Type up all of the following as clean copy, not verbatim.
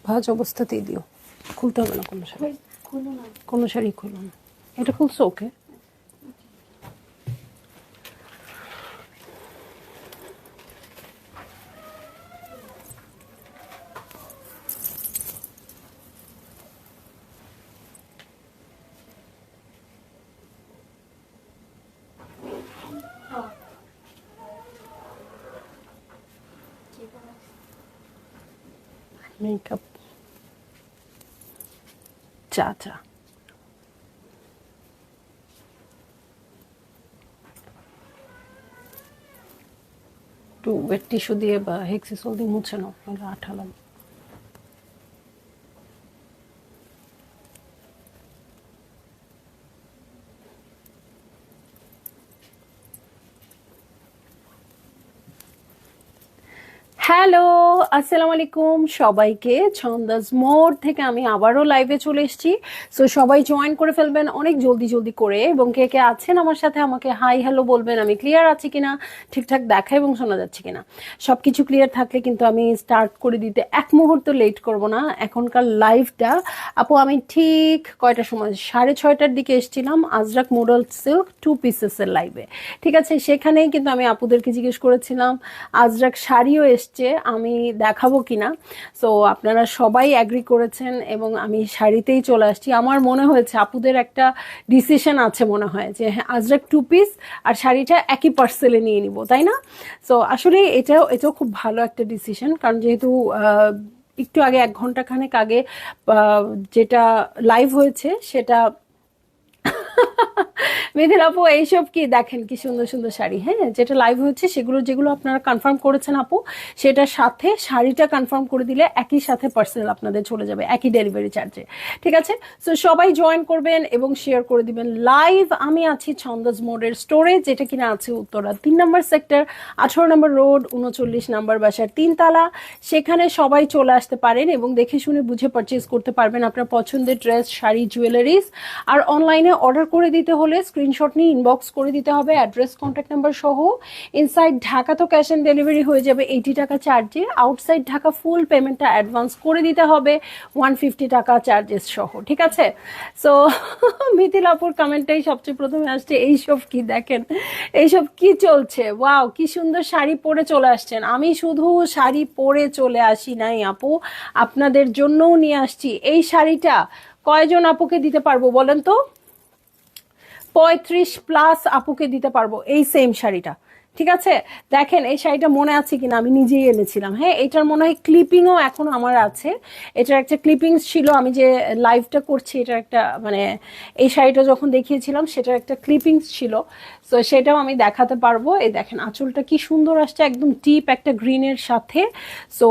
ভাজ অবস্থাতেই দিও, খুলতে হবে না কোনো শাড়ি, কোনো শাড়ি খুলো না। এটা খুলছো? ওকে। মেকআপ চা চা একটু ওয়েট টিস্যু দিয়ে বা হেক্সিসল দিয়ে মুছে নাও, নাহলে আঠা লাগবে। হ্যালো, আসসালামু আলাইকুম সবাইকে। ছন্দাস মোড থেকে আমি আবারও লাইভে চলে এসেছি। সো সবাই জয়েন করে ফেলবেন অনেক জলদি জলদি করে, এবং কে কে আছেন আমার সাথে আমাকে হাই হ্যালো বলবেন। আমি ক্লিয়ার আছি কিনা, ঠিকঠাক দেখা এবং শোনা যাচ্ছে কিনা, সবকিছু ক্লিয়ার থাকলে কিন্তু আমি স্টার্ট করে দিতে এক মুহূর্ত লেট করব না এখনকার লাইভটা। আপু আমি ঠিক কয়টার সময়, 6:30টার দিকে এসেছিলাম আজরাক মডেল সিল্ক 2 পিসেসের লাইভে। ঠিক আছে, সেখানেই কিন্তু আমি আপুদেরকে জিজ্ঞেস করেছিলাম আজরাক শাড়িও এসছে, আমি দেখাবো কিনা। সো আপনারা সবাই অ্যাগ্রি করেছেন এবং আমি শাড়িতেই চলে আসছি। আমার মনে হয়েছে আপুদের একটা ডিসিশন আছে মনে হয় যে হ্যাঁ আজরাক 2 পিস আর শাড়িটা একই পার্সেলে নিয়ে নিব, তাই না? সো আসলে এটাও খুব ভালো একটা ডিসিশন, কারণ যেহেতু একটু আগে 1 ঘন্টা খানেক আগে যেটা লাইভ হয়েছে সেটা মিথিল আপু এইসব কি দেখেন কি সুন্দর সুন্দর শাড়ি, হ্যাঁ যেটা লাইভ হচ্ছে যেগুলো আপনারা কনফার্ম করেছেন আপু, সেটার সাথে শাড়িটা কনফার্ম করে দিলে একই সাথে পার্সেল আপনাদের চলে যাবে একই ডেলিভারি চার্জে। ঠিক আছে, সো সবাই জয়েন করবেন এবং শেয়ার করে দিবেন লাইভ। আমি আছি ছন্দাস মোডের স্টোরে, যেটা কিনা আছে উত্তরা 3 নম্বর সেক্টর, 18 নম্বর রোড, 39 নম্বর বাসার 3 তলা। সেখানে সবাই চলে আসতে পারেন এবং দেখে শুনে বুঝে পারচেজ করতে পারবেন আপনার পছন্দের ড্রেস, শাড়ি, জুয়েলারিজ। আর অনলাইনে অর্ডার করে দিতে হলে স্ক্রিনশট নিয়ে ইনবক্স করে দিতে হবে অ্যাড্রেস, কন্ট্যাক্ট নাম্বার সহ। ইনসাইড ঢাকা তো ক্যাশ অন ডেলিভারি হয়ে যাবে 80 টাকা চার্জে, আউটসাইড ঢাকা ফুল পেমেন্টটা অ্যাডভান্স করে দিতে হবে 150 টাকা চার্জেস সহ। ঠিক আছে, সো মিথিল আপুর কমেন্টটাই সবচেয়ে প্রথমে আসছে, এইসব কি দেখেন, এইসব কি চলছে, ওয়াও কি সুন্দর শাড়ি পরে চলে আসছেন। আমি শুধু শাড়ি পরে চলে আসি নাই আপু, আপনাদের জন্যও নিয়ে আসছি এই শাড়িটা। কয়জন আপুকে দিতে পারবো বলেন তো? 35+ আপুকে দিতে পারবো এই সেম শাড়িটা। ঠিক আছে, দেখেন এই শাড়িটা মনে আছে কিনা, আমি নিজেই এনেছিলাম। হ্যাঁ এটার মনে হয় ক্লিপিংও এখন আমার আছে, এটার একটা ক্লিপিংস ছিল, আমি যে লাইভটা করছি এটার একটা মানে এই শাড়িটা যখন দেখিয়েছিলাম সেটার একটা ক্লিপিংস ছিল, সো সেটাও আমি দেখাতে পারবো। এই দেখেন আঁচলটা কি সুন্দর আসছে, একদম টিপ একটা গ্রিনের সাথে। সো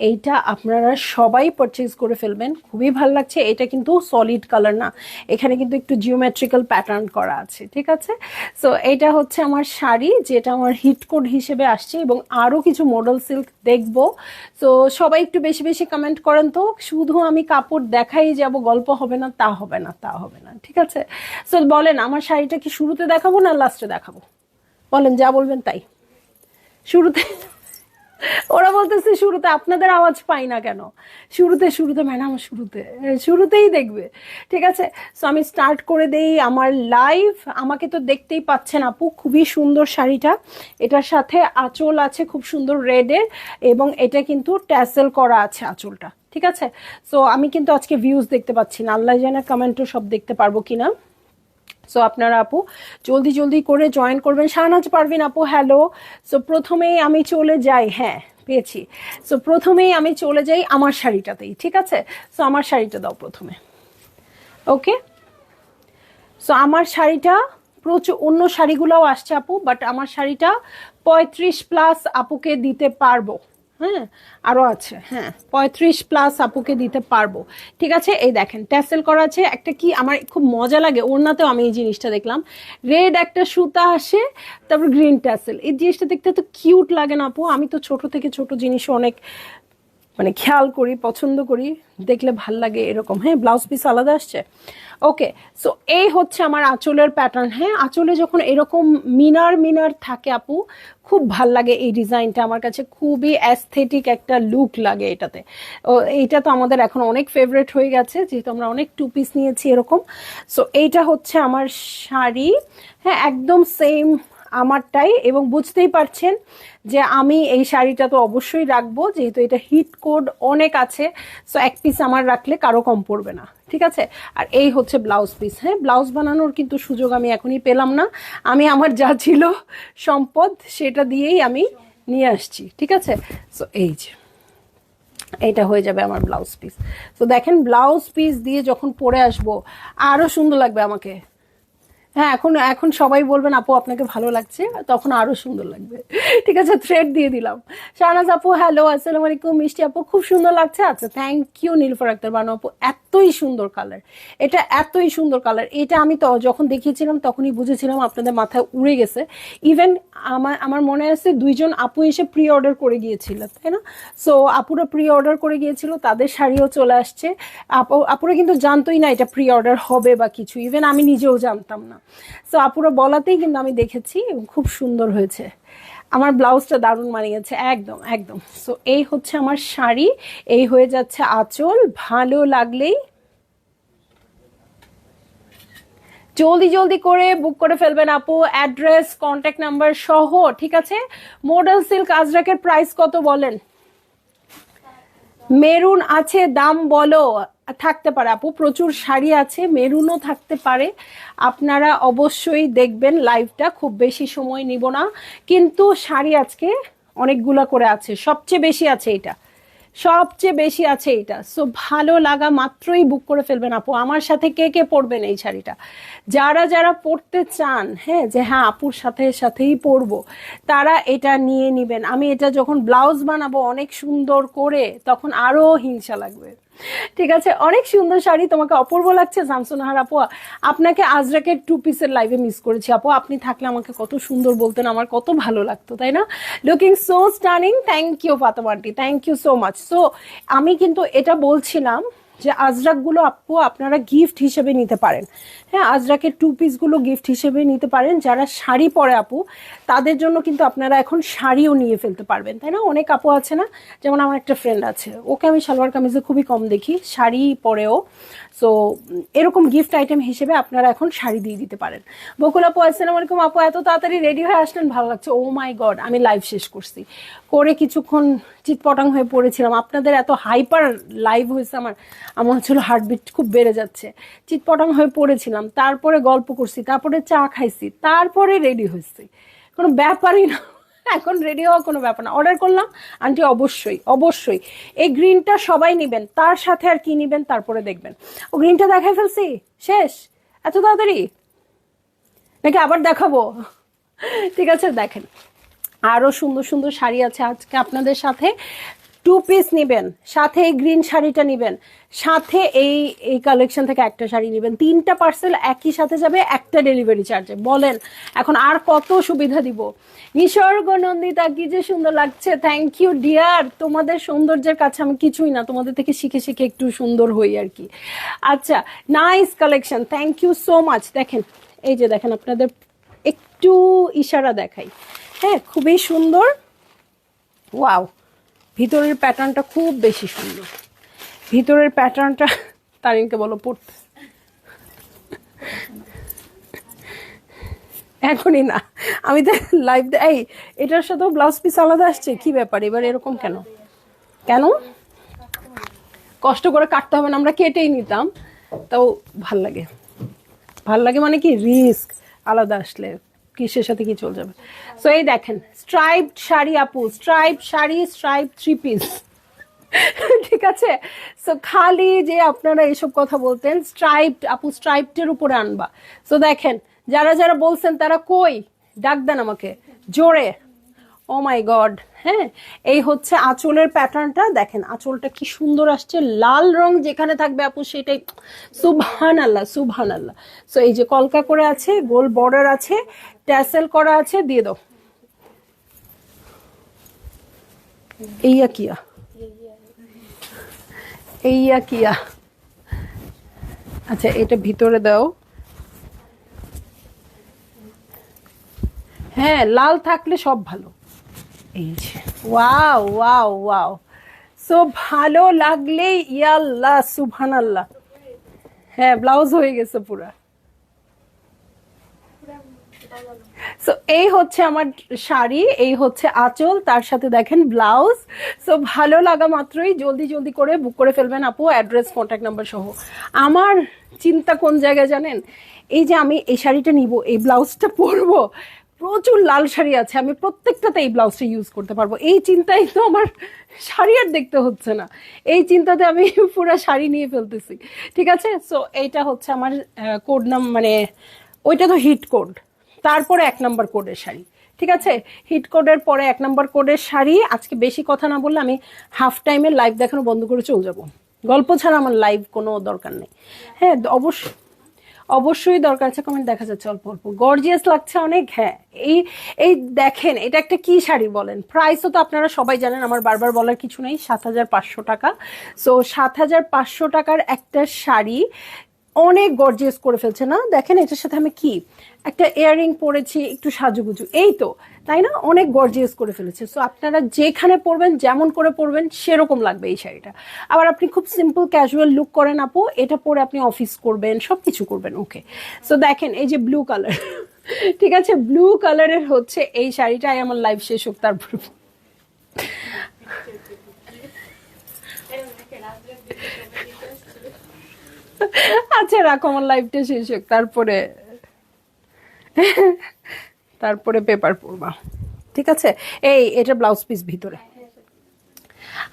এইটা আপনারা সবাই পারচেজ করে ফেলবেন, খুবই ভালো লাগছে। এটা কিন্তু সলিড কালার না, এখানে কিন্তু একটু জিওমেট্রিক্যাল প্যাটার্ন করা আছে। ঠিক আছে, সো এইটা হচ্ছে আমার শাড়ি, যেটা আমার হিট কোড হিসেবে আসছে, এবং আরও কিছু মডেল সিল্ক দেখবো। সো সবাই একটু বেশি বেশি কমেন্ট করেন তো, শুধু আমি কাপড় দেখাই যাব গল্প হবে না, তা হবে না, তা হবে না। ঠিক আছে, সো বলেন আমার শাড়িটা কি শুরুতে দেখাবো না লাস্টে দেখাবো? বলেন, যা বলবেন তাই। শুরুতে? ওরা বলতেছে শুরুতে, আপনাদের আওয়াজ পাই না কেন? শুরুতে শুরুতে ম্যাডাম, শুরুতেই দেখবে। ঠিক আছে, সো আমি স্টার্ট করে দেই আমার লাইভ। আমাকে তো দেখতেই পাচ্ছেন আপু, খুবই সুন্দর শাড়িটা। এটার সাথে আঁচল আছে খুব সুন্দর রেডের, এবং এটা কিন্তু ট্যাসেল করা আছে আঁচলটা। ঠিক আছে, সো আমি কিন্তু আজকে ভিউজ দেখতে পাচ্ছি না, আল্লাহ জানে কমেন্টও সব দেখতে পারবো কিনা। সো আপনারা আপু জলদি জলদি করে জয়েন করবেন। শাহনাজ পারভিন আপু হ্যালো। সো প্রথমেই আমি চলে যাই, হ্যাঁ পেয়েছি। সো প্রথমেই আমি চলে যাই আমার শাড়িটাতেই। ঠিক আছে, সো আমার শাড়িটা দাও প্রথমে। ওকে, সো আমার শাড়িটা প্রচুর, অন্য শাড়িগুলোও আসছে আপু, বাট আমার শাড়িটা 35+ আপুকে দিতে পারবো। হ্যাঁ আরো আছে, হ্যাঁ 35+ আপুকে দিতে পারবো। ঠিক আছে, এই দেখেন ট্যাসেল করা আছে একটা, কি আমার খুব মজা লাগে ওড়নাতেও আমি এই জিনিসটা দেখলাম, রেড একটা সুতা আসে, তারপর গ্রিন ট্যাসেল, এই জিনিসটা দেখতে তো কিউট লাগে না আপু? আমি তো ছোট থেকে ছোট জিনিস অনেক মানে খেয়াল করি, পছন্দ করি, দেখলে ভাল লাগে এরকম। হ্যাঁ, ব্লাউজ পিস আলাদা আসছে। ওকে, সো এই হচ্ছে আমার আঁচলের প্যাটার্ন। হ্যাঁ, আঁচলে যখন এরকম মিনার মিনার থাকে আপু, খুব ভাল লাগে এই ডিজাইনটা, আমার কাছে খুবই অ্যাস্থেটিক একটা লুক লাগে এটাতে। ও, এইটা তো আমাদের এখন অনেক ফেভারিট হয়ে গেছে, যেহেতু আমরা অনেক টু পিস নিয়েছি এরকম। সো এইটা হচ্ছে আমার শাড়ি। হ্যাঁ, একদম সেম আমারটাই, এবং বুঝতেই পারছেন যে আমি এই শাড়িটা তো অবশ্যই রাখবো, যেহেতু এটা হিট কোড অনেক আছে। সো এক পিস আমার রাখলে কারো কম পড়বে না, ঠিক আছে। আর এই হচ্ছে ব্লাউজ পিস। হ্যাঁ, ব্লাউজ বানানোর কিন্তু সুযোগ আমি এখনই পেলাম না, আমি আমার যা ছিল সম্পদ সেটা দিয়েই আমি নিয়ে আসছি, ঠিক আছে। সো এই যে এইটা হয়ে যাবে আমার ব্লাউজ পিস। তো দেখেন, ব্লাউজ পিস দিয়ে যখন পরে আসবো আরো সুন্দর লাগবে আমাকে। হ্যাঁ, এখন এখন সবাই বলবেন আপু আপনাকে ভালো লাগছে, তখন আরো সুন্দর লাগবে, ঠিক আছে। থ্রেড দিয়ে দিলাম। শাহনাজ আপু হ্যালো, আসসালামু আলাইকুম। মিষ্টি আপু খুব সুন্দর লাগছে। আচ্ছা, থ্যাংক ইউ। নীলফার আক্তার বানু আপু, এতই সুন্দর কালার, এটা এতই সুন্দর কালার। এটা আমি তো যখন দেখিয়েছিলাম তখনই বুঝেছিলাম আপনাদের মাথায় উড়ে গেছে। ইভেন আমার আমার মনে আছে 2জন আপু এসে প্রি অর্ডার করে গিয়েছিল, তাই না? সো আপুরা প্রি অর্ডার করে গিয়েছিল, তাদের শাড়িও চলে আসছে। আপুরা কিন্তু জানতোই না এটা প্রি অর্ডার হবে বা কিছু, ইভেন আমি নিজেও জানতাম না। সো আপুরা বলাতেই কিন্তু আমি দেখেছি, খুব সুন্দর হয়েছে। আমার ব্লাউজটা দারুণ মানিয়েছে, একদম একদম। সো এই হচ্ছে আমার শাড়ি, এই হয়ে যাচ্ছে আঁচল। ভালো লাগলেই জলদি জলদি করে বুক করে ফেলবেন আপু, অ্যাড্রেস কন্ট্যাক্ট নাম্বার সহ, ঠিক আছে। মডেল সিল্ক আজরাকের প্রাইস কত বলেন? মেরুন আছে, দাম বলো। থাকতে পারে আপু, প্রচুর শাড়ি আছে, মেরুনও থাকতে পারে। আপনারা অবশ্যই দেখবেন লাইভটা, খুব বেশি সময় নিব না, কিন্তু শাড়ি আজকে অনেকগুলা করে আছে, সবচেয়ে বেশি আছে এটা, সবচেয়ে বেশি আছে এটা। সো ভালো লাগা মাত্রই বুক করে ফেলবেন আপু। আমার সাথে কে কে পরবেন এই শাড়িটা? যারা যারা পরতে চান, হ্যাঁ, যে হ্যাঁ আপুর সাথে সাথেই পরবো, তারা এটা নিয়ে নিবেন। আমি এটা যখন ব্লাউজ বানাবো অনেক সুন্দর করে, তখন আরো হিংসা লাগবে, ঠিক আছে। অনেক সুন্দর শাড়ি, তোমাকে অপূর্ব লাগছে শামসুনাহার আপু। আপনাকে আজরাকের টু পিসের লাইভে মিস করেছি আপু, আপনি থাকলে আমাকে কত সুন্দর বলতেন, আমার কত ভালো লাগতো, তাই না? Looking so stunning, thank you Fatema aunty, thank you so much. So আমি কিন্তু এটা বলছিলাম যে আজরাকগুলো আপু আপনারা গিফট হিসেবে নিতে পারেন। হ্যাঁ, আজরাকের টু পিসগুলো গিফট হিসেবে নিতে পারেন। যারা শাড়ি পরে আপু, তাদের জন্য কিন্তু আপনারা এখন শাড়িও নিয়ে ফেলতে পারবেন, তাই না? অনেক আপু আছে না, যেমন আমার একটা ফ্রেন্ড আছে, ওকে আমি সালোয়ার কামিজে খুবই কম দেখি, শাড়ি পরেও। সো এরকম গিফট আইটেম হিসেবে আপনারা এখন শাড়ি দিয়ে দিতে পারেন। বকুল আপু আসসালামু আলাইকুম। আপু এত তাড়াতাড়ি রেডি হয়ে আসলেন, ভালো লাগছে। ও মাই গড, আমি লাইভ শেষ করছি, করে কিছুক্ষণ চিৎপটাং হয়ে পড়েছিলাম। আপনাদের এত হাইপার লাইভ হয়েছে, আমার আমার হচ্ছিল হার্টবিট খুব বেড়ে যাচ্ছে, চিৎপটাং হয়ে পড়েছিলাম। তারপরে গল্প করছি, তারপরে চা খাইছি, তারপরে রেডি হয়েছি, কোনো ব্যাপারই না। এখন রেডি হওয়া কোনো ব্যাপার না। অর্ডার করলাম আন্টি, অবশ্যই অবশ্যই। এই গ্রিনটা সবাই নিবেন, তার সাথে আর কি নিবেন তারপরে দেখবেন। ও গ্রিনটা দেখাই ফেলছি, শেষ এত তাড়াতাড়ি নাকি আবার দেখাবো? ঠিক আছে, দেখেন আরো সুন্দর সুন্দর শাড়ি আছে আজকে আপনাদের সাথে। টু পিস নিবেন, সাথে এই গ্রিন শাড়িটা নিবেন, সাথে এই এই কালেকশন থেকে একটা শাড়ি নিবেন, 3টা পার্সেল একই সাথে যাবে, একটা ডেলিভারি চার্জে। বলেন এখন আর কত সুবিধা দিব? নিসর্গ নন্দিতা, কি যে সুন্দর লাগছে, থ্যাংক ইউ ডিয়ার। তোমাদের সৌন্দর্যের কাছে আমি কিছুই না, তোমাদের থেকে শিখে শিখে একটু সুন্দর হই আর কি। আচ্ছা, nice collection, thank you so much. দেখেন, এই যে দেখেন, আপনাদের একটু ইশারা দেখাই, হ্যাঁ, খুবই সুন্দর। ওয়াও, ভিতরের প্যাটার্নটা খুব বেশি সুন্দর, ভিতরের প্যাটার্নটা। তারিনকে বলো পড়তে, এখনই না, আমি তো লাইভ। এই এটার সাথেও ব্লাউজ পিস আলাদা আসছে, কি ব্যাপার এবার এরকম কেন? কেন কষ্ট করে কাটতে হবে না, আমরা কেটেই নিতাম। তাও ভাল লাগে, ভাল লাগে মানে কি, রিস্ক আলাদা আসলে কিসের সাথে কি চলে যাবে। সো এই দেখেন স্ট্রাইপড শাড়ি আপু, স্ট্রাইপ শাড়ি, স্ট্রাইপ 3 পিস, ঠিক আছে। সো খালি যে আপনারা এইসব কথা বলতেন, স্ট্রাইপড আপু, স্ট্রাইপড উপরে আনবা। সো দেখেন, যারা যারা বলছেন তারা কই, ডাক দেন আমাকে জোরে। ও মাই গড। হ্যাঁ, এই হচ্ছে আঁচলের প্যাটার্নটা, দেখেন আঁচলটা কি সুন্দর আসছে, লাল রং যেখানে থাকবে আপু সেটাই সুবহান আল্লাহ, সুবহান আল্লাহ। সো এই যে কলকা করে আছে, গোল বর্ডার আছে, ট্যাসেল করা আছে, দিয়ে দাও। এইয়া কিয়া এইয়া কিয়া, আচ্ছা এটা ভিতরে দাও। হ্যাঁ লাল থাকলে সব ভালো। এই যে ওয়াও ওয়াও ওয়াও, সো ভালো লাগলে ইয়াল্লাহ সুবহানাল্লাহ। হ্যাঁ ব্লাউজ হয়ে গেছে পুরা। সো এই হচ্ছে আমার শাড়ি, এই হচ্ছে আঁচল, তার সাথে দেখেন ব্লাউজ। সো ভালো লাগা মাত্রই জলদি জলদি করে বুক করে ফেলবেন আপু, অ্যাড্রেস কন্ট্যাক্ট নাম্বার সহ। আমার চিন্তা কোন জায়গায় জানেন, এই যে আমি এই শাড়িটা নিব, এই ব্লাউজটা পরবো, প্রচুর লাল শাড়ি আছে, আমি প্রত্যেকটাতে এই ব্লাউজটা ইউজ করতে পারবো, এই চিন্তাই তো আমার শাড়ি আর দেখতে হচ্ছে না, এই চিন্তাতে আমি পুরো শাড়ি নিয়ে ফেলতেছি। ঠিক আছে, সো এইটা হচ্ছে আমার কোড নাম, মানে ওইটা তো হিট কোড, তারপরে 1 নম্বর কোডের শাড়ি। ঠিক আছে, হিট কোডের পরে 1 নম্বর কোডের শাড়ি। আজকে বেশি কথা না বললে আমি হাফ টাইমের লাইভ দেখানো বন্ধ করে চলে যাব, গল্প ছাড়া আমার লাইভ কোনো দরকার নেই। হ্যাঁ অবশ্যই অবশ্যই দরকার আছে। কমেন্ট দেখা যাচ্ছে অল্প অল্প, গর্জিয়াস লাগছে অনেক। হ্যাঁ এই এই দেখেন এটা একটা কি শাড়ি বলেন, প্রাইসও তো আপনারা সবাই জানেন, আমার বারবার বলার কিছু নেই, 7,500 টাকা। সো 7,500 টাকার একটা শাড়ি অনেক গর্জিয়াস করে ফেলছে না? দেখেন এটার সাথে আমি কি একটা ইয়াররিং পরেছি, একটু সাজুগুজু, এই তো, তাই না? অনেক গর্জিয়াস করে ফেলেছে। সো আপনারা যেখানে পরবেন, যেমন করে পরবেন সেরকম লাগবে এই শাড়িটা। আবার আপনি খুব সিম্পল ক্যাজুয়াল লুক করেন আপু, এটা পরে আপনি অফিস করবেন, সব কিছু করবেন। ওকে, সো দেখেন এই যে ব্লু কালার, ঠিক আছে, ব্লু কালারের হচ্ছে এই শাড়িটাই। আমার লাইভ শেষ হোক তারপর। আচ্ছা রাখো, আমার লাইভটা শেষ হোক, তারপরে তারপরে পেপার পড়বা। ঠিক আছে, এই এটা ব্লাউজ পিস ভিতরে।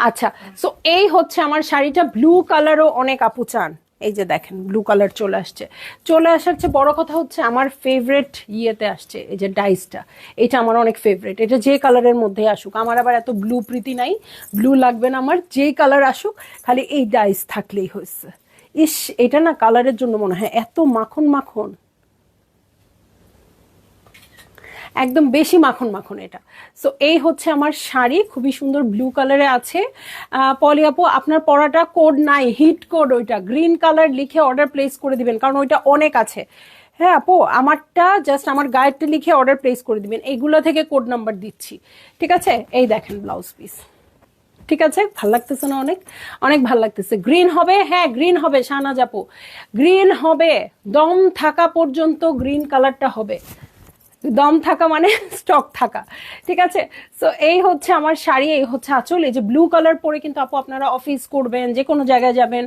আচ্ছা, সো এই হচ্ছে আমার শাড়িটা, ব্লু কালারও অনেক আপু চান। এই যে দেখেন ব্লু কালার চলে আসছে, চলে আসার চেয়ে বড় কথা হচ্ছে আমার ফেভারিট ইয়েতে আসছে, এই যে ডাইসটা, এটা আমার অনেক ফেভারিট। এটা যে কালারের মধ্যে আসুক, আমার আবার এত ব্লু প্রীতি নাই, ব্লু লাগবে না আমার, যে কালার আসুক খালি এই ডাইস থাকলেই হয়েছে। ইস, এটা না কালারের জন্য মনে হয় এত মাখন মাখন, একদম বেশি মাখন মাখন এটা। সো এই হচ্ছে আমার শাড়ি, খুবই সুন্দর ব্লু কালারে আছে। পলি আপু আপনার পরাটা কোড নাই, হিট কোড, ওইটা গ্রিন কালার লিখে অর্ডার প্লেস করে দিবেন, কারণ ওইটা অনেক আছে। হ্যাঁ আপু, আমারটা জাস্ট আমার গায়েরটা লিখে অর্ডার প্লেস করে দিবেন, এইগুলো থেকে কোড নাম্বার দিচ্ছি। ঠিক আছে, এই দেখেন ব্লাউজ পিস। ঠিক আছে, ভাল লাগতেছে না? অনেক অনেক ভাল লাগতেছে। গ্রিন হবে, হ্যাঁ গ্রিন হবে শাহনাজ আপু, গ্রিন হবে, দম থাকা পর্যন্ত গ্রিন কালারটা হবে, দম থাকা মানে স্টক থাকা। ঠিক আছে, সো এই হচ্ছে আমার শাড়ি, এই হচ্ছে আঁচল। এই যে ব্লু কালার পরে কিন্তু আপু আপনারা অফিস করবেন, যে কোনো জায়গায় যাবেন,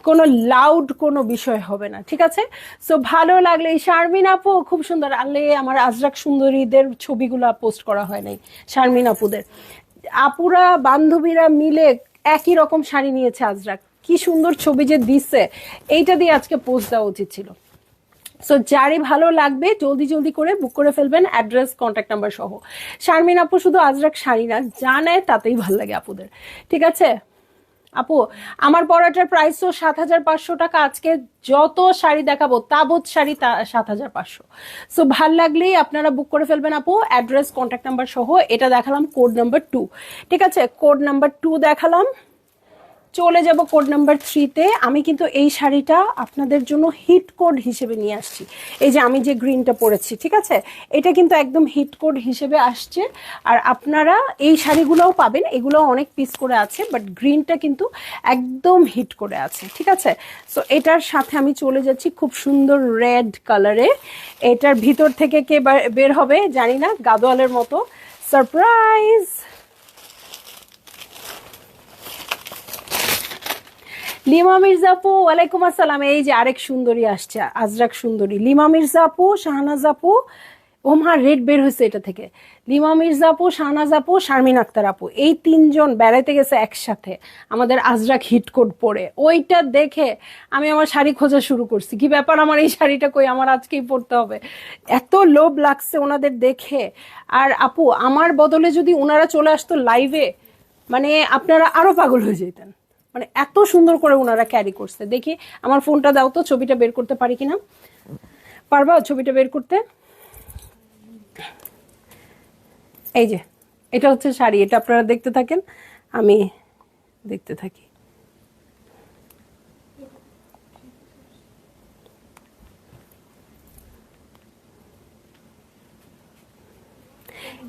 কোনো লাউড কোনো বিষয় হবে না। ঠিক আছে, সো ভালো লাগলে শারমিন আপু খুব সুন্দর, আলে আমার আজরাক সুন্দরীদের ছবিগুলো পোস্ট করা হয় নাই, শারমিন আপুদের, আপুরা বান্ধবীরা মিলে একই রকম শাড়ি নিয়েছে আজরাক, কি সুন্দর ছবি যে দিচ্ছে, এইটা দিয়ে আজকে পোস্ট দেওয়া উচিত ছিল। সো যারই ভালো লাগবে জলদি জলদি করে বুক করে ফেলবেন, অ্যাড্রেস কন্ট্যাক্ট নাম্বার সহ। শারমিন আপু শুধু আজরাক শাড়ি না, যা নেয় তাতেই ভালো লাগে আপুদের। ঠিক আছে আপু, আমার পরাটার প্রাইসও 7,500 টাকা। আজকে যত শাড়ি দেখাবো তাবৎ শাড়ি 7,500। সো ভাল লাগলেই আপনারা বুক করে ফেলবেন আপু, অ্যাড্রেস কন্ট্যাক্ট নাম্বার সহ। এটা দেখালাম কোড নাম্বার 2। ঠিক আছে, কোড নাম্বার 2 দেখালাম, চলে যাব কোড নাম্বার 3-তে। আমি কিন্তু এই শাড়িটা আপনাদের জন্য হিট কোড হিসেবে নিয়ে আসছি। এই যে আমি যে গ্রিনটা পরেছি, ঠিক আছে, এটা কিন্তু একদম হিট কোড হিসেবে আসছে। আর আপনারা এই শাড়িগুলোও পাবেন, এগুলো অনেক পিস করে আছে, বাট গ্রিনটা কিন্তু একদম হিট করে আছে। ঠিক আছে, সো এটার সাথে আমি চলে যাচ্ছি খুব সুন্দর রেড কালারে। এটার ভিতর থেকে কে বের হবে জানি না, গাদোয়ালের মতো সারপ্রাইজ। লিমা মির্জা আপু ওয়ালাইকুম আসসালাম। এই যে আরেক সুন্দরী আসছে, আজরাক সুন্দরী, লিমা মির্জা আপু, শাহনাজ আপু, ওমা রেড বের হয়েছে এটা থেকে, লিমা মির্জা আপু, শাহনাজ আপু, শারমিন আক্তার আপু, এই 3জন বেড়াইতে গেছে একসাথে আমাদের আজরাক হিট কোড পরে। ওইটা দেখে আমি আমার শাড়ি খোঁজা শুরু করছি, কি ব্যাপার আমার এই শাড়িটা কই, আমার আজকেই পরতে হবে, এত লোভ লাগছে ওনাদের দেখে। আর আপু আমার বদলে যদি ওনারা চলে আসতো লাইভে, মানে আপনারা আরো পাগল হয়ে যেতেন, মানে এত সুন্দর করে ওনারা ক্যারি করছে। দেখি আমার ফোনটা দাও তো, ছবিটা বের করতে পারি কিনা, পারবা ছবিটা বের করতে? এই যে এটা হচ্ছে শাড়ি, এটা আপনারা দেখতে থাকেন, আমি দেখতে থাকি।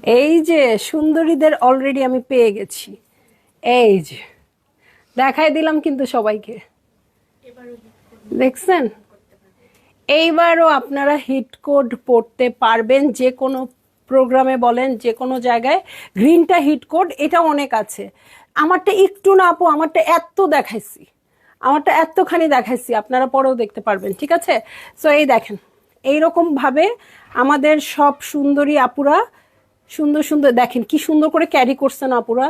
এই যে সুন্দরীদের অলরেডি আমি পেয়ে গেছি, এই যে দেখাই দিলাম কিন্তু সবাইকে, দেখছেন? এইবারও আপনারা হিট কোড পড়তে পারবেন, যে কোনো প্রোগ্রামে বলেন, যে কোনো জায়গায়। গ্রিনটা হিট কোড, এটা অনেক আছে। আমারটা একটু না আপু, আমারটা এত দেখাইছি, আমারটা এতখানি দেখাইছি, আপনারা পরেও দেখতে পারবেন, ঠিক আছে? সো এই দেখেন, এইরকম ভাবে আমাদের সব সুন্দরী আপুরা সুন্দর সুন্দর, দেখেন কি সুন্দর করে ক্যারি করছেন আপুরা।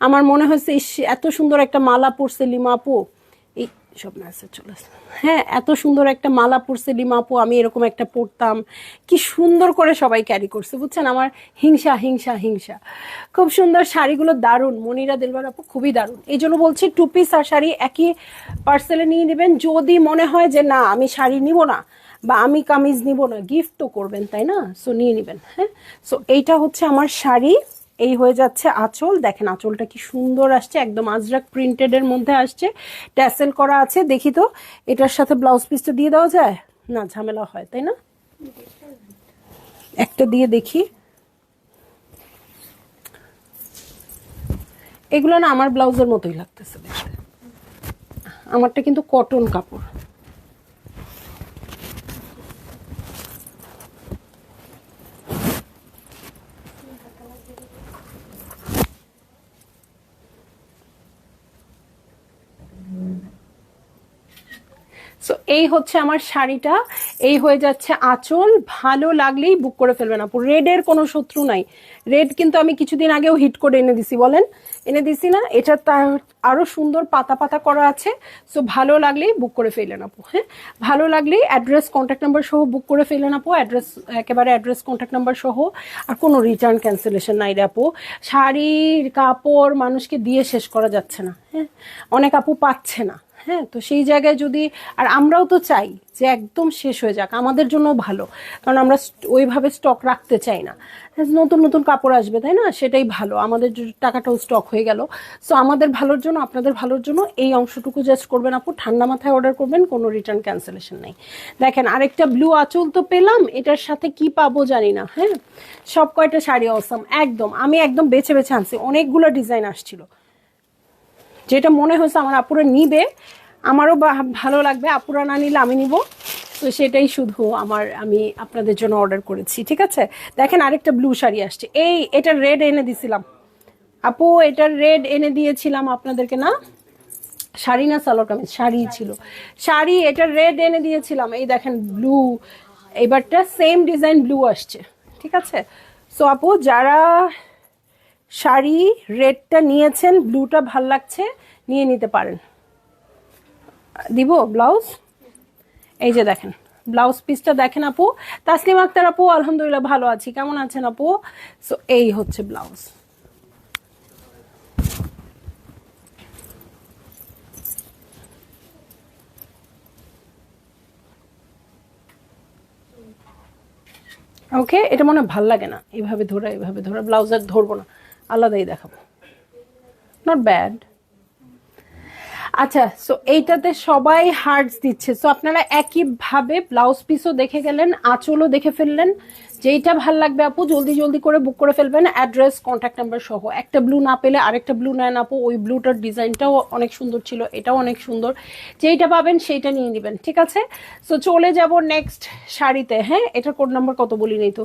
আমার মনে হয়েছে এত সুন্দর একটা মালা পরছে লিমা আপু, এই সব মেসেজ চলে আসছে। হ্যাঁ, এত সুন্দর একটা মালা পরছে লিমা আপু, আমি এরকম একটা পরতাম। কি সুন্দর করে সবাই ক্যারি করছে, বুঝছেন? আমার হিংসা হিংসা হিংসা। খুব সুন্দর শাড়িগুলো, দারুণ। মনিরা দিলবার আপু খুবই দারুণ। এই জন্য বলছি 2 পিস আর শাড়ি একই পার্সেলে নিয়ে নেবেন। যদি মনে হয় যে না আমি শাড়ি নিব না বা আমি কামিজ নিব না, গিফট তো করবেন তাই না? সো নিয়ে নেবেন। হ্যাঁ, সো এইটা হচ্ছে আমার শাড়ি, এই হয়ে যাচ্ছে আঁচল। দেখেন আঁচলটা কি সুন্দর আসছে, একদম আজরাক প্রিন্টেড এর মধ্যে আসছে, ট্যাসেল করা আছে। দেখি তো এটার সাথে ব্লাউজ পিসটা দিয়ে দেওয়া যায় না? ঝামেলা হয় তাই না? একটা দিয়ে দেখি। এগুলো না আমার ব্লাউজের মতোই লাগতেছে দেখতে, আমারটা কিন্তু কটন কাপড়। সো এই হচ্ছে আমার শাড়িটা, এই হয়ে যাচ্ছে আঁচল। ভালো লাগলেই বুক করে ফেলবেন আপু, রেডের কোনো শত্রু নাই। রেড কিন্তু আমি কিছুদিন আগেও হিট করে এনে দিছি, বলেন এনে দিছি না? এটা তার আরো সুন্দর পাতা পাতা করা আছে। সো ভালো লাগলেই বুক করে ফেললেন আপু। হ্যাঁ, ভালো লাগলেই অ্যাড্রেস কন্ট্যাক্ট নাম্বার সহ বুক করে ফেললেন আপু, অ্যাড্রেস একেবারে অ্যাড্রেস কন্ট্যাক্ট নাম্বার সহ। আর কোনো রিটার্ন ক্যান্সেলেশন নাই রে আপু। শাড়ির কাপড় মানুষকে দিয়ে শেষ করা যাচ্ছে না। হ্যাঁ, অনেক আপু পাচ্ছে না। হ্যাঁ, তো সেই জায়গায় যদি, আর আমরাও তো চাই যে একদম শেষ হয়ে যাক, আমাদের জন্য ভালো, কারণ আমরা ওইভাবে স্টক রাখতে চাই না। নতুন নতুন কাপড় আসবে তাই না, সেটাই ভালো, আমাদের টাকাটাও স্টক হয়ে গেল। সো আমাদের ভালোর জন্য, আপনাদের ভালোর জন্য এই অংশটুকু জাস্ট করবেন আপু, ঠান্ডা মাথায় অর্ডার করবেন, কোনো রিটার্ন ক্যান্সেলেশন নেই। দেখেন আরেকটা ব্লু আঁচল তো পেলাম, এটার সাথে কি পাবো জানি না। হ্যাঁ, সব কয়টা শাড়ি অসাম একদম, আমি একদম বেছে বেছে আনছি, অনেকগুলো ডিজাইন আসছিল। যেটা মনে হয়েছে আমার আপুরা নিবে, আমারও ভালো লাগবে, আপুরা না নিলে আমি নিব, তো সেটাই শুধু আমি আপনাদের জন্য অর্ডার করেছি, ঠিক আছে? দেখেন আরেকটা ব্লু শাড়ি আসছে, এটা রেড এনে দিছিলাম আপু, এটা রেড এনে দিয়েছিলাম আপনাদেরকে না? শাড়ি না সালোয়ার কামিজ? শাড়ি ছিল, শাড়ি। এটা রেড এনে দিয়েছিলাম, এই দেখেন ব্লু, এইবারটা সেম ডিজাইন ব্লু আসছে, ঠিক আছে? সো আপু যারা শাড়ি রেডটা নিয়েছেন, ব্লুটা ভাল লাগছে, নিয়ে নিতে পারেন। দিব ব্লাউজ, এই যে দেখেন ব্লাউজ পিসটা দেখেন আপু। তাসলিম আক্তার আপু আলহামদুলিল্লাহ ভালো আছি, কেমন আছেন আপু? সো এই হচ্ছে ব্লাউজ। ওকে, এটা মনে ভাল লাগে না এভাবে ধরে, এভাবে ধরে ব্লাউজ আর ধরবো না, আলাদাই দেখাবো। Not bad. আচ্ছা, সো এইটাতে সবাই হার্টস দিচ্ছে। সো আপনারা একইভাবে ব্লাউজ পিসও দেখে গেলেন, আঁচলও দেখে ফেললেন। যেইটা ভাল লাগবে আপু জলদি জলদি করে বুক করে ফেলবেন, অ্যাড্রেস কন্ট্যাক্ট নাম্বার সহ। একটা ব্লু না পেলে আরেকটা ব্লু নেন আপু, ওই ব্লুটার ডিজাইনটাও অনেক সুন্দর ছিল, এটাও অনেক সুন্দর। যেইটা পাবেন সেইটা নিয়ে নেবেন, ঠিক আছে? সো চলে যাব নেক্সট শাড়িতে। হ্যাঁ, এটার কোড নাম্বার কত বলি নেই তো,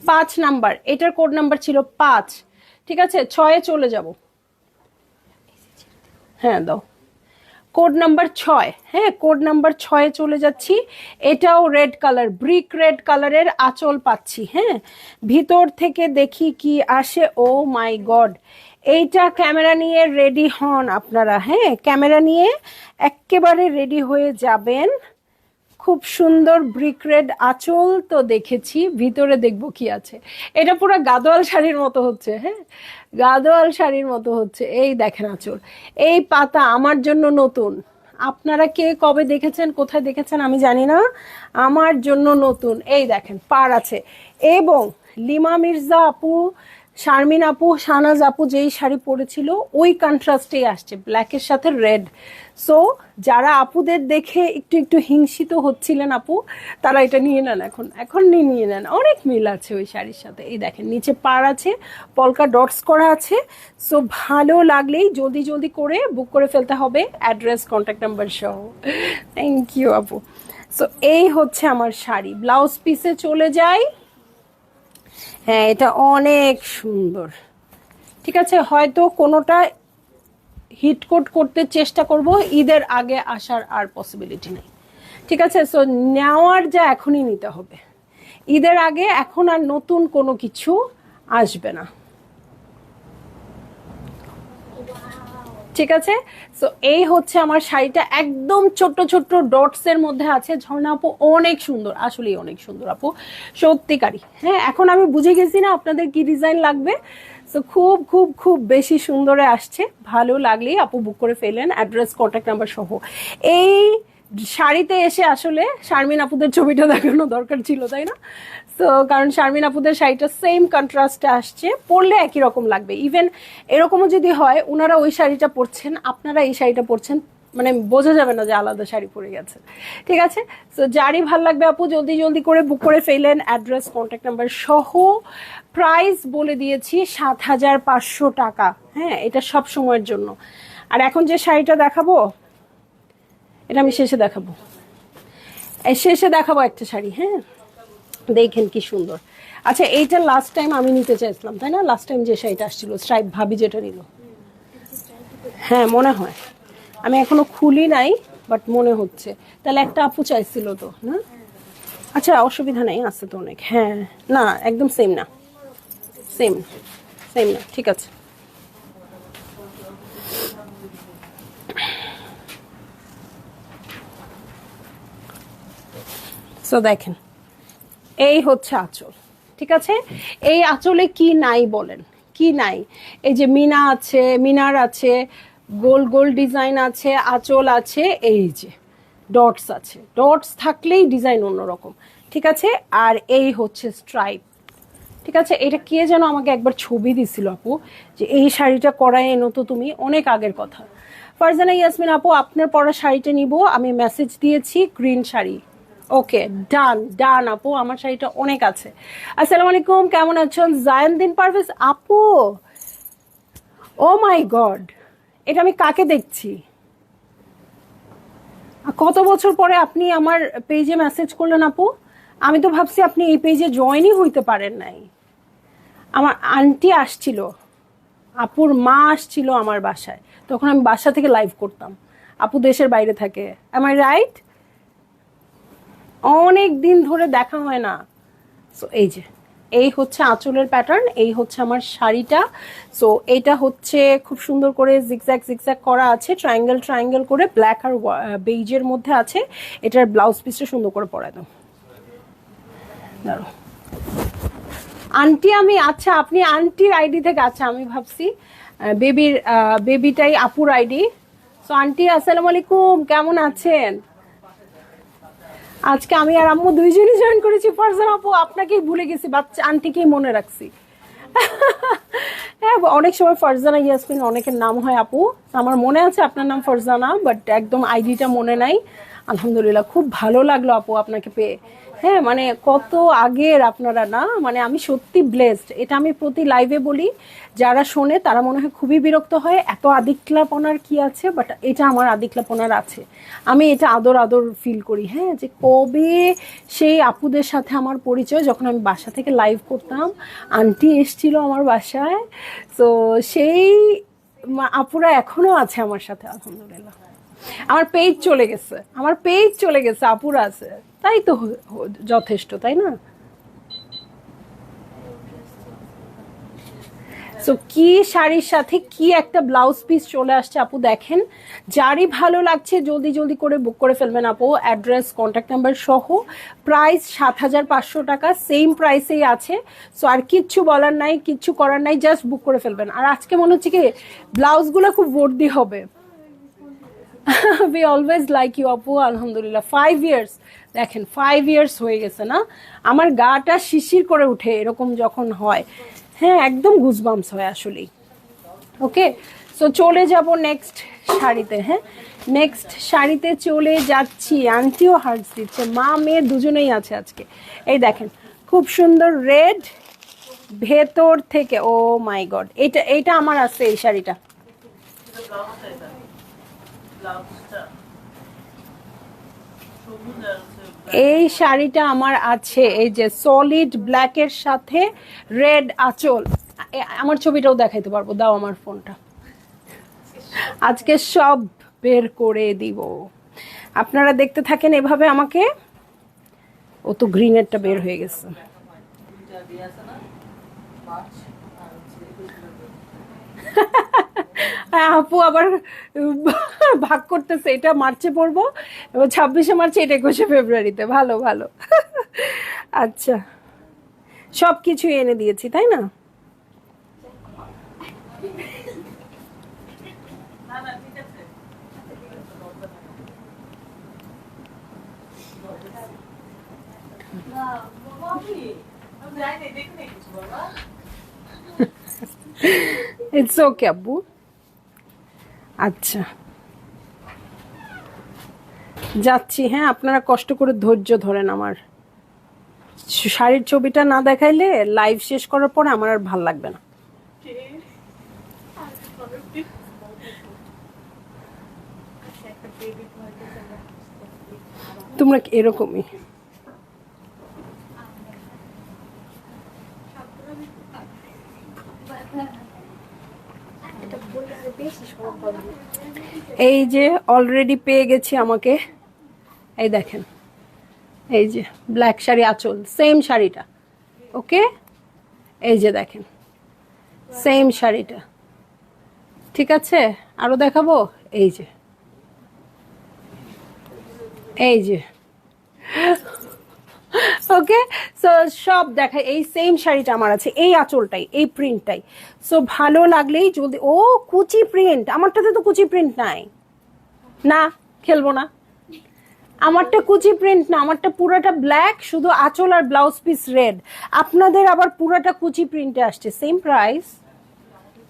5 নাম্বার, এটার কোড নাম্বার ছিল 5, ঠিক আছে? 6-এ চলে যাব। হ্যাঁ দাও, কোড নাম্বার 6। হ্যাঁ, কোড নাম্বার 6-এ চলে যাচ্ছি। এটাও রেড কালার, ব্রিক রেড কালারের আঁচল পাচ্ছি। হ্যাঁ, ভিতর থেকে দেখি কি আসে। ও মাই গড, এইটা ক্যামেরা নিয়ে রেডি হন আপনারা। হ্যাঁ, ক্যামেরা নিয়ে একেবারে রেডি হয়ে যাবেন। খুব সুন্দর ব্রিক রেড আঁচল তো দেখেছি, ভিতরে দেখবো কি আছে। এটা পুরো গাদোয়াল শাড়ির মতো হচ্ছে। হ্যাঁ, গাদোয়াল শাড়ির মতো হচ্ছে। এই দেখেন আঁচল, এই পাতা আমার জন্য নতুন। আপনারা কে কবে দেখেছেন, কোথায় দেখেছেন আমি জানি না, আমার জন্য নতুন। এই দেখেন পার আছে, এবং লিমা মির্জা আপু শারমিন আপু, শাহনাজ আপু যেই শাড়ি পরেছিল ওই কন্ট্রাস্টেই আসছে, ব্ল্যাকের সাথে রেড। সো যারা আপুদের দেখে একটু একটু হিংসিত হচ্ছিলেন আপু, তারা এটা নিয়ে নেন, এখন এখন নিয়ে নেন, অনেক মিল আছে ওই শাড়ির সাথে। এই দেখেন নিচে পাড় আছে, পলকা ডটস করা আছে। সো ভালো লাগলেই জলদি জলদি করে বুক করে ফেলতে হবে, অ্যাড্রেস কন্ট্যাক্ট নাম্বার সহ। থ্যাংক ইউ আপু। সো এই হচ্ছে আমার শাড়ি। ব্লাউজ পিসে চলে যাই। হ্যাঁ, এটা অনেক সুন্দর। ঠিক আছে, হয়তো কোনোটা হিটকোট করতে চেষ্টা করব, ঈদের আগে আসার আর পসিবিলিটি নেই। ঠিক আছে, সো নেওয়ার যা এখনই নিতে হবে, ঈদের আগে এখন আর নতুন কোনো কিছু আসবে না। ঠিক আছে, সো এই হচ্ছে আমার শাড়িটা, একদম ছোট্ট ছোট্ট ডটস এর মধ্যে আছে। ঝর্ণা আপু অনেক সুন্দর, আসলেই অনেক সুন্দর আপু, সত্যিকারই। হ্যাঁ, এখন আমি বুঝে গেছি না আপনাদের কি ডিজাইন লাগবে। সো খুব খুব খুব বেশি সুন্দরে আসছে, ভালো লাগলেই আপু বুক করে ফেলেন, অ্যাড্রেস কন্ট্যাক্ট নাম্বার সহ। এই শাড়িতে এসে আসলে শারমিন আপুদের ছবিটা দেখানো দরকার ছিল, তাই না? তো কারণ শারমিন আপুদের শাড়িটা সেম কন্ট্রাস্টে আসছে, পরলে একই রকম লাগবে। ইভেন এরকমও যদি হয় ওনারা ওই শাড়িটা পরছেন, আপনারা এই শাড়িটা পরছেন, মানে বোঝা যাবে না যে আলাদা শাড়ি পরে গেছে। ঠিক আছে, তো যারই ভাল লাগবে আপু জলদি জলদি করে বুক করে ফেলেন, অ্যাড্রেস কন্ট্যাক্ট নাম্বার সহ। প্রাইস বলে দিয়েছি ৭,৫০০ টাকা। হ্যাঁ, এটা সব সময়ের জন্য। আর এখন যে শাড়িটা দেখাবো, এটা আমি শেষে দেখাবো, শেষে দেখাবো একটা শাড়ি। হ্যাঁ, দেখেন কি সুন্দর। আচ্ছা, এইটা লাস্ট টাইম আমি নিতে চাইছিলাম, তাই না? লাস্ট টাইম যে শাড়িটা আসছিল স্ট্রাইপ, ভাবি যেটা নিল, হ্যাঁ মনে হয়, আমি এখনো খুলি নাই বাট মনে হচ্ছে। তাহলে একটা আপু চাইছিল তো না? আচ্ছা, অসুবিধা নেই, আছে তো অনেক। হ্যাঁ, না একদম সেম না, সেম সেম না, ঠিক আছে। সো দেখেন, এই হচ্ছে আঁচল। ঠিক আছে, এই আঁচলে কি নাই বলেন, কি নাই? এই যে মিনা আছে, মিনার আছে, গোল গোল ডিজাইন আছে, আঁচল আছে, এই যে ডটস আছে, ডটস থাকলেই ডিজাইন অন্যরকম। ঠিক আছে, আর এই হচ্ছে স্ট্রাইপ। ঠিক আছে, এটা কে যেন আমাকে একবার ছবি দিছিল আপু, যে এই শাড়িটা করায় এনো তো তুমি, অনেক আগের কথা। ফারজানা ইয়াসমিন আপু, আপনার পরা শাড়িটা নিব, আমি মেসেজ দিয়েছি, গ্রিন শাড়ি। ওকে, ডান ডান আপু, আমার শাড়িটা অনেক আছে। আসসালামু আলাইকুম, কেমন আছেন? জায়ানদিন পারভেজ আপু, ও মাই গড, এটা আমি কাকে দেখছি? কত বছর পরে আপনি আমার পেজে মেসেজ করলেন আপু? আমি তো ভাবছি আপনি এই পেজে জয়েনই হইতে পারেন নাই। আমার আন্টি আসছিল, আপুর মা আসছিল আমার বাসায়, তখন আমি বাসা থেকে লাইভ করতাম, আপু দেশের বাইরে থাকে। Am I right? অনেক দিন ধরে দেখা হয় না। সো এই যে, এই হচ্ছে আঁচলের প্যাটার্ন, এই হচ্ছে আমার শাড়িটা। সো এটা হচ্ছে খুব সুন্দর করে জিগজ্যাগ জিগজ্যাগ করা আছে, ট্রায়াঙ্গেল ট্রায়াঙ্গেল করে, ব্ল্যাক আর বেইজের মধ্যে আছে। এটার ব্লাউজ পিসটা সুন্দর করে পরায় দাও, দাঁড়ো আন্টি। আমি, আচ্ছা আপনি আন্টির আইডি থেকে, আচ্ছা আমি ভাবছি বেবির, বেবিটাই আপুর আইডি। সো আন্টি আসসালামু আলাইকুম, কেমন আছেন? আজকে আমি আর আম্মু দুইজনই জয়েন করেছি। ফারজানা আপু, আপনাকেই ভুলে গেছি, বাচ্চা আন্টিকেই মনে রাখছি। হ্যাঁ, অনেক সময় ফারজানা ইয়াসমিন অনেকের নাম হয় আপু, আমার মনে আছে আপনার নাম ফারজানা, বাট একদম আইডিটা মনে নাই। আলহামদুলিল্লাহ, খুব ভালো লাগলো আপু আপনাকে পেয়ে। হ্যাঁ, মানে কত আগের আপনারা না, মানে আমি সত্যি ব্লেসড। এটা আমি প্রতি লাইভে বলি, যারা শোনে তারা মনে হয় খুবই বিরক্ত হয়, এত আদিক্লাপনার কি আছে, বাট এটা আমার আদিক্লাপনার আছে। আমি এটা আদর আদর ফিল করি। হ্যাঁ, যে কবে সেই আপুদের সাথে আমার পরিচয়, যখন আমি বাসা থেকে লাইভ করতাম, আন্টি এসছিল আমার বাসায়। তো সেই আপুরা এখনো আছে আমার সাথে, আলহামদুলিল্লাহ। আমার পেজ চলে গেছে, আমার পেজ চলে গেছে, আপুরা আছে, তাই তো যথেষ্ট, তাই না? সো কি শাড়ির সাথে কি একটা ব্লাউজ পিস চলে আসছে আপু, দেখেন। যারই ভালো লাগছে জলদি জলদি করে বুক করে ফেলবেন আপু, অ্যাড্রেস কন্ট্যাক্ট নাম্বার সহ। প্রাইস ৭,৫০০ টাকা, সেম প্রাইসেই আছে। সো আর কিচ্ছু বলার নাই, কিচ্ছু করার নাই, জাস্ট বুক করে ফেলবেন। আর আজকে মনে হচ্ছে কি ব্লাউজগুলো খুব ভর্তি হবে। উই অলওয়েজ লাইক ইউ আপু, আলহামদুলিল্লাহ। 5 ইয়ার্স, দেখেন 5 ইয়ার্স হয়ে গেছে না, আমার গাটা শিশির করে উঠে এরকম যখন হয়। হ্যাঁ একদম গুজবাম্পস হয় আসলেই। ওকে, সো চলে যাব নেক্সট শাড়িতে। হ্যাঁ, নেক্সট শাড়িতে চলে যাচ্ছি। আন্টিও হার্টস দিচ্ছে, মা মেয়ে দুজনেই আছে আজকে। এই দেখেন খুব সুন্দর রেড ভেতর থেকে, ও মাই গড, এইটা আমার আছে এই শাড়িটা। এই শাড়িটা আমার আছে, এই যে সলিড ব্ল্যাকের সাথে রেড আঁচল। আমার ছবিটাও দেখাইতে পারবো, দাও আমার ফোনটা। আজকে সব বের করে দিব, আপনারা দেখতে থাকেন এভাবে আমাকে। ও তো গ্রিনেরটা বের হয়ে গেছে। আপু আবার ভাগ করতেছে, এটা মার্চে পড়বো, এবার 26শে মার্চে, এটা 21শে ফেব্রুয়ারিতে। ভালো ভালো। আচ্ছা, সব কিছু এনে দিয়েছি তাই না? ইটস ওকে আব্বু। আচ্ছা যাচ্ছি। হ্যাঁ, আপনারা কষ্ট করে ধৈর্য ধরেন, আমার শাড়ির ছবিটা না দেখাইলে লাইভ শেষ করার পরে আমার আর ভাল লাগবে না। তোমরা এরকমই। এই যে অলরেডি পেয়ে গেছি আমাকে, এই দেখেন, এই যে ব্ল্যাক শাড়ি আঁচল, সেম শাড়িটা। ওকে, এই যে দেখেন সেম শাড়িটা। ঠিক আছে, আরো দেখাবো। এই যে, এই যে, ওকে, সো সব দেখায়। এই সেম শাড়িটা আমার আছে, এই আঁচলটাই, এই প্রিন্টটাই। সো ভালো লাগলেই জলদি। ও কুচি প্রিন্ট, আমারটাতে তো কুচি প্রিন্ট নাই। না, খেলবো না। আমারটা কুচি প্রিন্ট না, আমারটা পুরাটা ব্ল্যাক, শুধু আঁচল আর ব্লাউজ পিস রেড। আপনাদের আবার পুরাটা কুচি প্রিন্টে আসছে, সেম প্রাইস।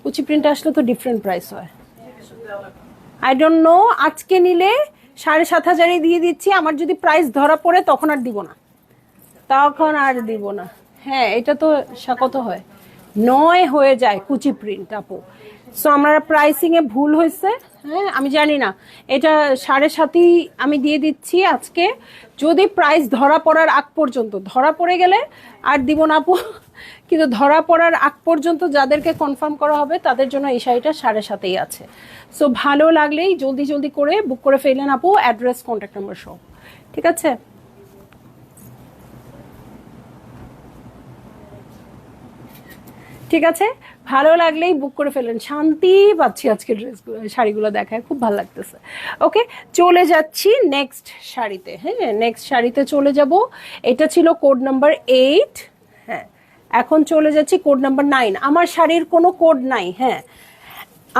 কুচি প্রিন্টে আসলে তো ডিফারেন্ট প্রাইস হয়। আই ডোন্ট নো, আজকে নিলে 7,500 দিয়ে দিচ্ছি। আমার যদি প্রাইস ধরা পড়ে তখন আর দিব না, তখন আর দিব না। হ্যাঁ, এটা তো কত হয়, 9 হয়ে যায় কুচি প্রিন্ট আপু। সো আমরা প্রাইসিং এ ভুল হয়েছে। হ্যাঁ, আমি জানি না, এটা 7.5 আমি দিয়ে দিচ্ছি আজকে। যদি প্রাইস ধরা পড়ার আগ পর্যন্ত, ধরা পড়ে গেলে আর দিব না আপু, কিন্তু ধরা পড়ার আগ পর্যন্ত যাদেরকে কনফার্ম করা হবে তাদের জন্য এই শাড়িটা 7.5 আছে। সো ভালো লাগলেই জলদি জলদি করে বুক করে ফেলেন আপু, অ্যাড্রেস কন্ট্যাক্ট নাম্বার সহ। ঠিক আছে, ঠিক আছে, ভালো লাগলেই বুক করে ফেলেন। শান্তি পাচ্ছি আজকে ড্রেসগুলো, শাড়িগুলো দেখায় খুব ভালো লাগতেছে। ওকে, চলে যাচ্ছি নেক্সট শাড়িতে। হ্যাঁ, নেক্সট শাড়িতে চলে যাব। এটা ছিল কোড নাম্বার 8। হ্যাঁ, এখন চলে যাচ্ছি কোড নাম্বার 9। আমার শাড়ির কোনো কোড নাই। হ্যাঁ,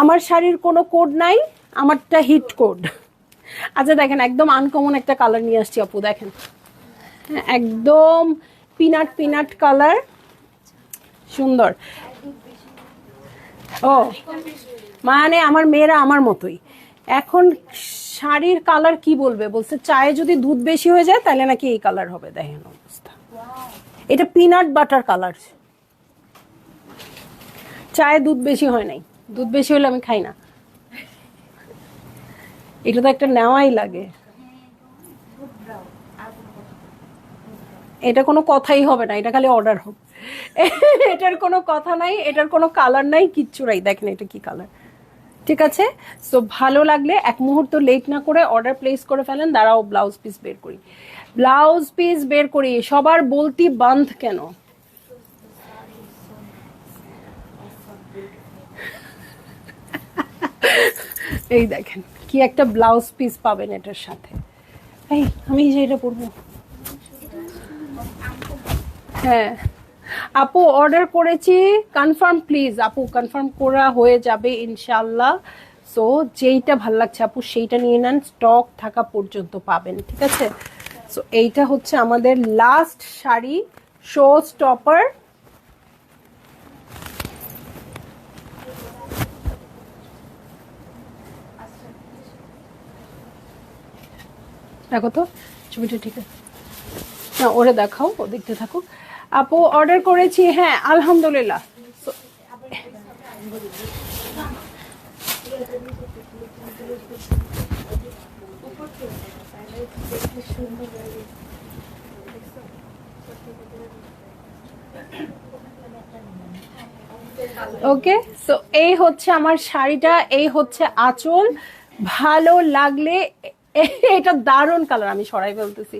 আমার শাড়ির কোনো কোড নাই, আমারটা হিট কোড। আচ্ছা দেখেন, একদম আনকমন একটা কালার নিয়ে আসছি আপু, দেখেন। হ্যাঁ, একদম পিনাট পিনাট কালার, সুন্দর। ও মানে আমার মেয়েরা আমার মতোই। এখন শাড়ির কালার কি বলবে, বলছে চায়ে যদি দুধ বেশি হয়ে যায় তাহলে নাকি এই কালার হবে। দেখেন অবস্থা, এটা পিনাট বাটার কালার। চায়ে দুধ বেশি হয় নাই, দুধ বেশি হলে আমি খাই না। এটা তো একটা নেওয়াই লাগে। এটা কোনো কথাই হবে না, এটা খালি অর্ডার হোক। এটার কোনো কথা নাই, এটার কোনো কালার নাই, কিচ্ছু নাই। দেখেন এটা কি কালার। ঠিক আছে, সো ভালো লাগলে এক মুহূর্ত লেট না করে অর্ডার প্লেস করে ফেলেন। দাঁড়াও ব্লাউজ পিস বের করি, ব্লাউজ পিস বের করি। সবার বলতি বান্ধ কেন? এই দেখেন কি একটা ব্লাউজ পিস পাবেন এটার সাথে। এই আমি যে এটা পরবো। হ্যাঁ আপু, অর্ডার করেছি, কনফার্ম প্লিজ আপু, কনফার্ম করা হয়ে যাবে ইনশাল্লাহ। সো যেইটা ভাল লাগছে আপু সেইটা নিয়ে নেন, স্টক থাকা পর্যন্ত পাবেন। ঠিক আছে, সো এইটা হচ্ছে আমাদের লাস্ট শাড়ি, শো স্টপার। দেখো তো ছবিটা ঠিক আছে না, ওরে দেখাও, ও দেখতে থাকুক। আপু অর্ডার করেছি, হ্যাঁ আলহামদুলিল্লাহ। ওকে, সো এই হচ্ছে আমার শাড়িটা, এই হচ্ছে আঁচল। ভালো লাগলে এটা দারুণ কালার, আমি সরাই ফেলতেছি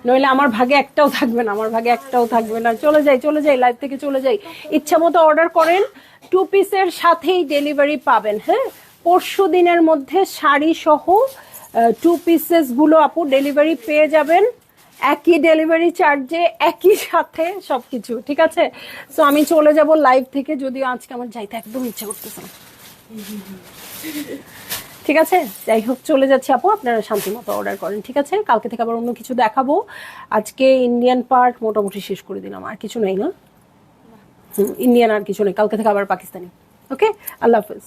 নইলে আমার ভাগে একটাও থাকবে না, আমার ভাগে একটাও থাকবে না। চলে যাই চলে যাই, লাইভ থেকে চলে যাই। ইচ্ছা মতো অর্ডার করেন, 2 পিসের সাথেই ডেলিভারি পাবেন। হ্যাঁ, পরশু দিনের মধ্যে শাড়ি সহ 2 পিসেস গুলো আপু ডেলিভারি পেয়ে যাবেন, একই ডেলিভারি চার্জে, একই সাথে সবকিছু, ঠিক আছে? সো আমি চলে যাব লাইভ থেকে, যদিও আজকে আমার যাইতে একদম ইচ্ছা করতেছে না। ঠিক আছে, যাই হোক চলে যাচ্ছি আপু, আপনারা শান্তি মতো অর্ডার করেন, ঠিক আছে? কালকে থেকে আবার অন্য কিছু দেখাবো। আজকে ইন্ডিয়ান পার্ট মোটামুটি শেষ করে দিলাম, আর কিছু নেই না? ইন্ডিয়ান আর কিছু নেই, কালকে থেকে আবার পাকিস্তানি। ওকে, আল্লাহ হাফেজ।